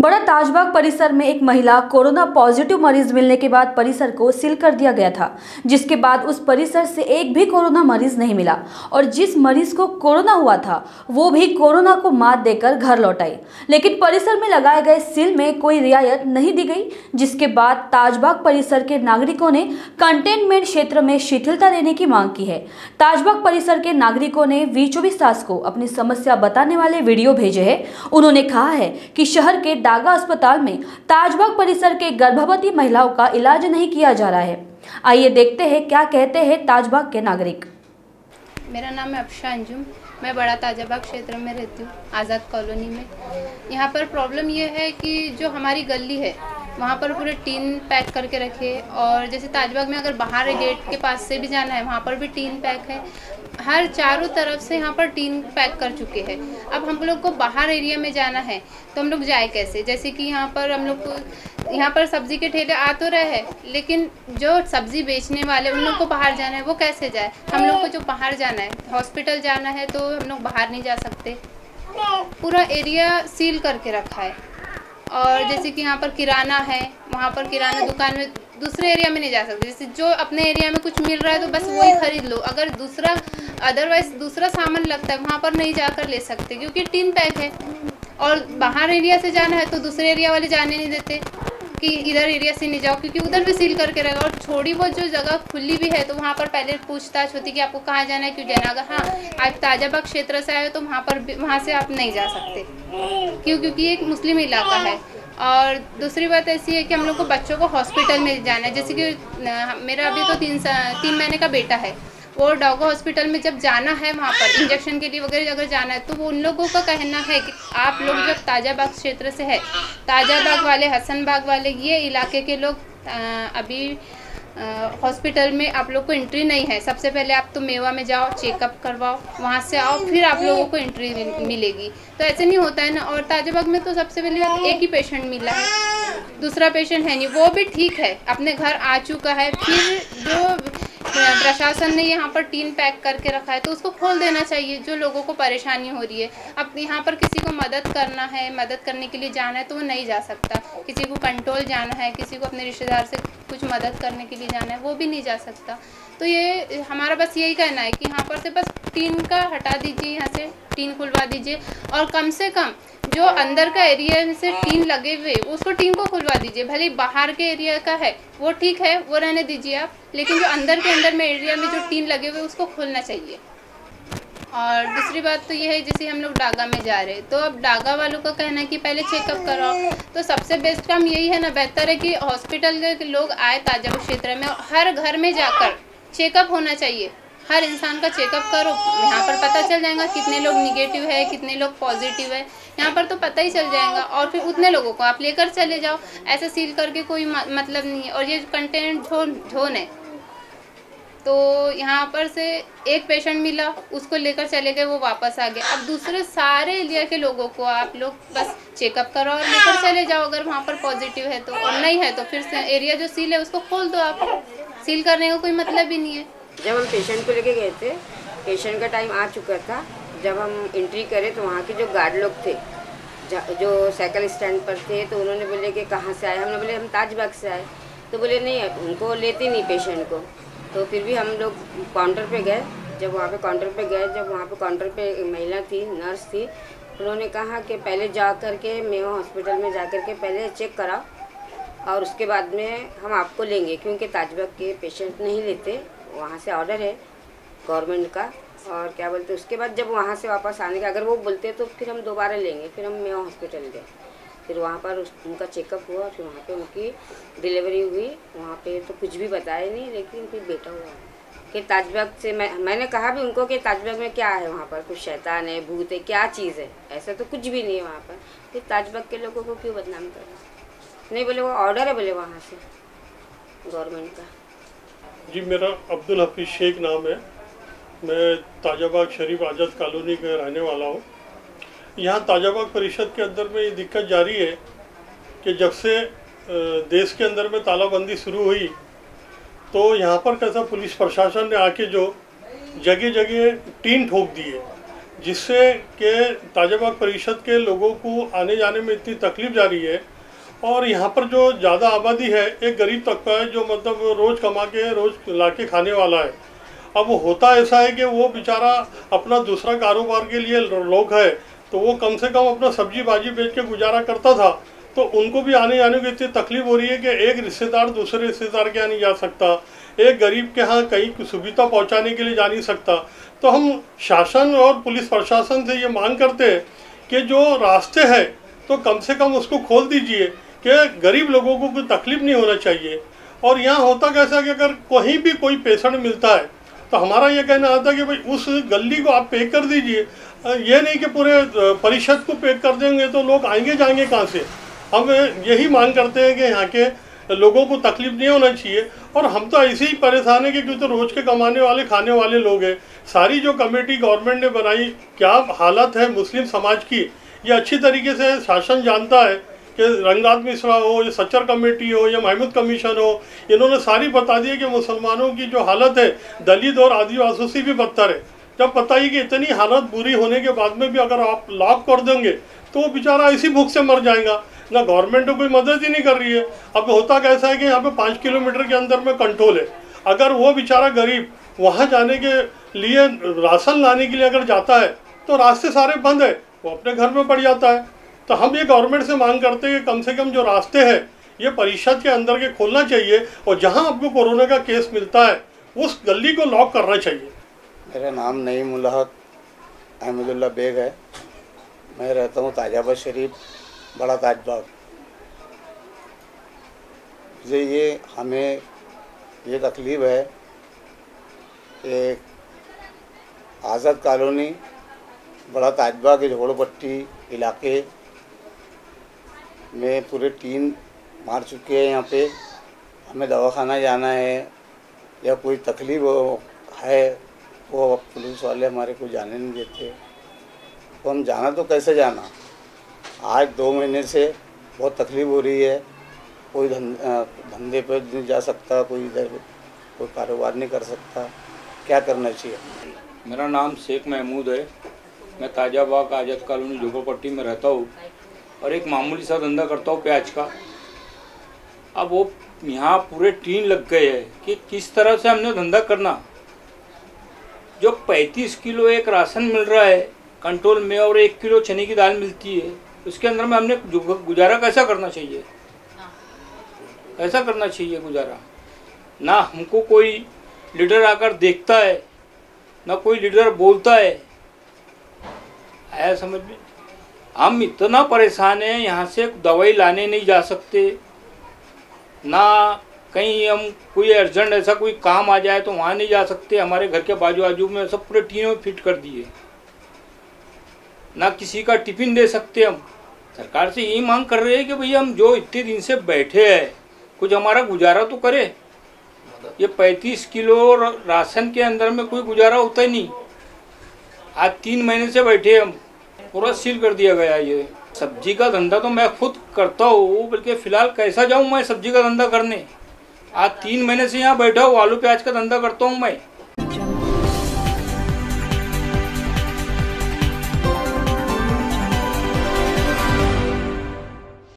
बड़ा ताजबाग परिसर में एक महिला कोरोना पॉजिटिव मरीज मिलने के बाद परिसर को सील कर दिया गया था, जिसके बाद उस परिसर से एक भी कोरोना मरीज नहीं मिला और जिस मरीज को कोरोना हुआ था वो भी कोरोना को मात देकर घर लौट आई। लेकिन परिसर में लगाए गए सील में कोई रियायत नहीं दी गई, जिसके बाद ताजबाग परिसर के नागरिकों ने कंटेनमेंट क्षेत्र में शिथिलता देने की मांग की है। ताजबाग परिसर के नागरिकों ने V24 को अपनी समस्या बताने वाले वीडियो भेजे हैं। उन्होंने कहा है कि शहर के डागा अस्पताल में ताजबाग परिसर के गर्भवती महिलाओं का इलाज नहीं किया जा रहा है। आइए देखते हैं क्या कहते हैं ताजबाग के नागरिक। मेरा नाम है अफशा अंजुम। मैं बड़ा ताजबाग क्षेत्र में रहती हूँ, आज़ाद कॉलोनी में। यहाँ पर प्रॉब्लम ये है कि जो हमारी गली है वहाँ पर पूरे टीन पैक करके रखे, और जैसे ताजबाग में अगर बाहर गेट के पास से भी जाना है वहाँ पर भी टीन पैक है। हर चारों तरफ से यहाँ पर टीन पैक कर चुके हैं। अब हम लोग को बाहर एरिया में जाना है तो हम लोग जाए कैसे? जैसे कि यहाँ पर हम लोग को यहाँ पर सब्जी के ठेले आ तो रहे हैं, लेकिन जो सब्जी बेचने वाले उन लोग को बाहर जाना है वो कैसे जाए? हम लोग को जो बाहर जाना है, हॉस्पिटल जाना है, तो हम लोग बाहर नहीं जा सकते। पूरा एरिया सील करके रखा है। और जैसे कि यहाँ पर किराना है, वहाँ पर किराना दुकान में दूसरे एरिया में नहीं जा सकते। जैसे जो अपने एरिया में कुछ मिल रहा है तो बस वही खरीद लो। अगर अदरवाइज दूसरा सामान लगता है वहाँ पर नहीं जाकर ले सकते, क्योंकि टीन पैक है। और बाहर एरिया से जाना है तो दूसरे एरिया वाले जाने नहीं देते कि इधर एरिया से नहीं जाओ, क्योंकि उधर भी सील करके रहेगा। और थोड़ी बहुत जो जगह खुली भी है तो वहाँ पर पहले पूछताछ होती है कि आपको कहाँ जाना है, क्यों जाना। अगर हाँ आप ताजबाग क्षेत्र से आए हो तो वहाँ से आप नहीं जा सकते, क्योंकि एक मुस्लिम इलाका है। और दूसरी बात ऐसी है कि हम लोग को बच्चों को हॉस्पिटल में जाना है। जैसे कि मेरा अभी तो 3 महीने का बेटा है, वो डागा हॉस्पिटल में जब जाना है वहाँ पर इंजेक्शन के लिए वगैरह अगर जाना है तो वो उन लोगों का कहना है कि आप लोग जब ताजाबाग क्षेत्र से है, ताजाबाग वाले, हसनबाग वाले, ये इलाके के लोग अभी हॉस्पिटल में आप लोग को एंट्री नहीं है। सबसे पहले आप तो मेवा में जाओ, चेकअप करवाओ, वहाँ से आओ, फिर आप लोगों को एंट्री मिलेगी। तो ऐसे नहीं होता है ना। और ताजबाग में तो सबसे पहले एक ही पेशेंट मिला है, दूसरा पेशेंट है नहीं, वो भी ठीक है, अपने घर आ चुका है। फिर जो प्रशासन ने यहाँ पर टीन पैक करके रखा है तो उसको खोल देना चाहिए, जो लोगों को परेशानी हो रही है। अब यहाँ पर किसी को मदद करना है, मदद करने के लिए जाना है तो वो नहीं जा सकता। किसी को कंट्रोल जाना है, किसी को अपने रिश्तेदार से कुछ मदद करने के लिए जाना है, वो भी नहीं जा सकता। तो ये हमारा बस यही कहना है कि यहाँ पर से बस टीन का हटा दीजिए, यहाँ से टीन खुलवा दीजिए। और कम से कम जो अंदर का एरिया से टीन लगे हुए उसको टीन को खुलवा दीजिए। भले बाहर के एरिया का है वो ठीक है, वो रहने दीजिए आप, लेकिन जो अंदर में एरिया में जो टीन लगे हुए उसको खोलना चाहिए। और दूसरी बात तो ये है, जैसे हम लोग डागा में जा रहे हैं तो अब डागा वालों का कहना है कि पहले चेकअप कराओ। तो सबसे बेस्ट काम यही है ना, बेहतर है कि हॉस्पिटल के लोग आए ताजाबाग क्षेत्र में, हर घर में जाकर चेकअप होना चाहिए। हर इंसान का चेकअप करो, यहाँ पर पता चल जाएगा कितने लोग निगेटिव है, कितने लोग पॉजिटिव है, यहाँ पर तो पता ही चल जाएगा। और फिर उतने लोगों को आप लेकर चले जाओ। ऐसे सील करके कोई मतलब नहीं है। और ये कंटेनमेंट जोन है, तो यहाँ पर से एक पेशेंट मिला, उसको लेकर चले गए, वो वापस आ गए। अब दूसरे सारे एरिया के लोगों को आप लोग बस चेकअप करो और लेकर चले जाओ, अगर वहाँ पर पॉजिटिव है तो। और नहीं है तो फिर एरिया जो सील है उसको खोल दो आप। सील करने का कोई मतलब ही नहीं है। जब हम पेशेंट को लेके गए थे, पेशेंट का टाइम आ चुका था, जब हम एंट्री करे तो वहाँ के जो गार्ड लोग थे, जो साइकिल स्टैंड पर थे, तो उन्होंने बोले कि कहाँ से आए। हमने बोले हम ताजबाग से आए। तो बोले नहीं, उनको लेते नहीं पेशेंट को। तो फिर भी हम लोग काउंटर पे गए। जब वहाँ पे काउंटर पे एक महिला थी, नर्स थी, उन्होंने कहा कि पहले जा कर के मेवा हॉस्पिटल में जा कर के पहले चेक कराओ और उसके बाद में हम आपको लेंगे, क्योंकि ताजबाग के पेशेंट नहीं लेते, वहाँ से ऑर्डर है गवर्नमेंट का। और क्या बोलते, उसके बाद जब वहाँ से वापस आने का अगर वो बोलते तो फिर हम दोबारा लेंगे। फिर हम मेवा हॉस्पिटल गए, फिर वहाँ पर उनका चेकअप हुआ, फिर वहाँ पे उनकी डिलीवरी हुई। वहाँ पे तो कुछ भी बताया नहीं, लेकिन फिर बेटा हुआ कि ताजबाग से मैंने कहा भी उनको कि ताजबाग में क्या है, वहाँ पर कुछ शैतान है, भूत है, क्या चीज़ है, ऐसा तो कुछ भी नहीं है वहाँ पर। फिर ताजबाग के लोगों को क्यों बदनाम करना? नहीं, बोले वो ऑर्डर है, बोले वहाँ से गवर्नमेंट का। जी, मेरा अब्दुल हफीज़ शेख नाम है। मैं ताजाबाग शरीफ आज़ाद कॉलोनी का रहने वाला हूँ। यहाँ ताजाबाग परिषद के अंदर में ये दिक्कत जारी है कि जब से देश के अंदर में तालाबंदी शुरू हुई तो यहाँ पर कैसा पुलिस प्रशासन ने आके जो जगह जगह टीन ठोक दिए, जिससे कि ताजाबाग परिषद के लोगों को आने जाने में इतनी तकलीफ जा रही है। और यहाँ पर जो ज़्यादा आबादी है एक गरीब तबका है, जो मतलब रोज़ कमा के रोज़ ला के खाने वाला है। अब होता ऐसा है कि वो बेचारा अपना दूसरा कारोबार के लिए लोग है, तो वो कम से कम अपना सब्जी भाजी बेच के गुजारा करता था, तो उनको भी आने जाने की इतनी तकलीफ हो रही है कि एक रिश्तेदार दूसरे रिश्तेदार के यहाँ नहीं जा सकता, एक गरीब के यहाँ कहीं सुविधा पहुँचाने के लिए जा नहीं सकता। तो हम शासन और पुलिस प्रशासन से ये मांग करते हैं कि जो रास्ते हैं तो कम से कम उसको खोल दीजिए कि गरीब लोगों को कोई तकलीफ नहीं होना चाहिए। और यहाँ होता कैसा कि अगर कहीं भी कोई पेशेंट मिलता है तो हमारा ये कहना आता है कि भाई उस गली को आप पैक कर दीजिए, ये नहीं कि पूरे परिषद को पैक कर देंगे तो लोग आएंगे जाएंगे कहाँ से। हम यही मांग करते हैं कि यहाँ के लोगों को तकलीफ नहीं होना चाहिए। और हम तो ऐसे ही परेशान है कि क्योंकि तो रोज़ के कमाने वाले खाने वाले लोग हैं। सारी जो कमेटी गवर्नमेंट ने बनाई, क्या हालत है मुस्लिम समाज की ये अच्छी तरीके से शासन जानता है कि रंगनाथ मिश्रा हो, या सच्चर कमेटी हो, या महमूद कमीशन हो, इन्होंने सारी बता दी है कि मुसलमानों की जो हालत है दलित और आदिवासियों से भी बदतर है। जब बताइए कि इतनी हालत बुरी होने के बाद में भी अगर आप लॉक कर देंगे तो वो बेचारा इसी भूख से मर जाएगा। ना गवर्नमेंट को कोई मदद ही नहीं कर रही है। अब होता कैसा है कि यहाँ पे 5 किलोमीटर के अंदर में कंट्रोल है, अगर वो बेचारा गरीब वहाँ जाने के लिए राशन लाने के लिए अगर जाता है तो रास्ते सारे बंद है, वो अपने घर में पड़ जाता है। तो हम ये गवर्नमेंट से मांग करते हैं कि कम से कम जो रास्ते हैं ये परिषद के अंदर के खोलना चाहिए, और जहाँ आपको कोरोना का केस मिलता है उस गली को लॉक करना चाहिए। मेरा नाम नईमुल्लाह अहमदुल्ला बेग है। मैं रहता हूँ ताजाबाग शरीफ, बड़ा ताजबाग। हमें ये तकलीफ़ है कि आज़ाद कॉलोनी, बड़ा ताजबाग के झोड़पट्टी इलाके में पूरे टीन मार चुके हैं। यहाँ पे हमें दवाखाना जाना है या कोई तकलीफ़ है वो पुलिस वाले हमारे को जाने नहीं देते। तो हम जाना तो कैसे जाना। आज 2 महीने से बहुत तकलीफ़ हो रही है। कोई धंधे पर नहीं जा सकता, कोई इधर कोई कारोबार नहीं कर सकता। क्या करना चाहिए। मेरा नाम शेख महमूद है। मैं ताजाबाग आज़ाद कॉलोनी झोपड़पट्टी में रहता हूँ और एक मामूली सा धंधा करता हूँ प्याज का। अब वो यहाँ पूरे टीन लग गए हैं कि किस तरह से हमने धंधा करना। जो 35 किलो एक राशन मिल रहा है कंट्रोल में और 1 किलो चने की दाल मिलती है, उसके अंदर में हमने गुजारा कैसा करना चाहिए, कैसा करना चाहिए गुजारा। ना हमको कोई लीडर आकर देखता है, ना कोई लीडर बोलता है। आया समझ में। हम इतना परेशान हैं, यहाँ से दवाई लाने नहीं जा सकते, ना कहीं हम कोई अर्जेंट ऐसा कोई काम आ जाए तो वहाँ नहीं जा सकते। हमारे घर के बाजू में सब पूरे टीनों में फिट कर दिए, ना किसी का टिफिन दे सकते। हम सरकार से यही मांग कर रहे हैं कि भैया हम जो इतने दिन से बैठे हैं कुछ हमारा गुजारा तो करे। ये 35 किलो राशन के अंदर में कोई गुजारा होता ही नहीं। आज 3 महीने से बैठे हम, पूरा सील कर दिया गया। ये सब्जी का धंधा तो मैं खुद करता हूँ, बल्कि फ़िलहाल कैसा जाऊँ मैं सब्जी का धंधा करने। आज 3 महीने से यहाँ बैठा हूँ, आलू प्याज का धंधा करता हूँ मैं।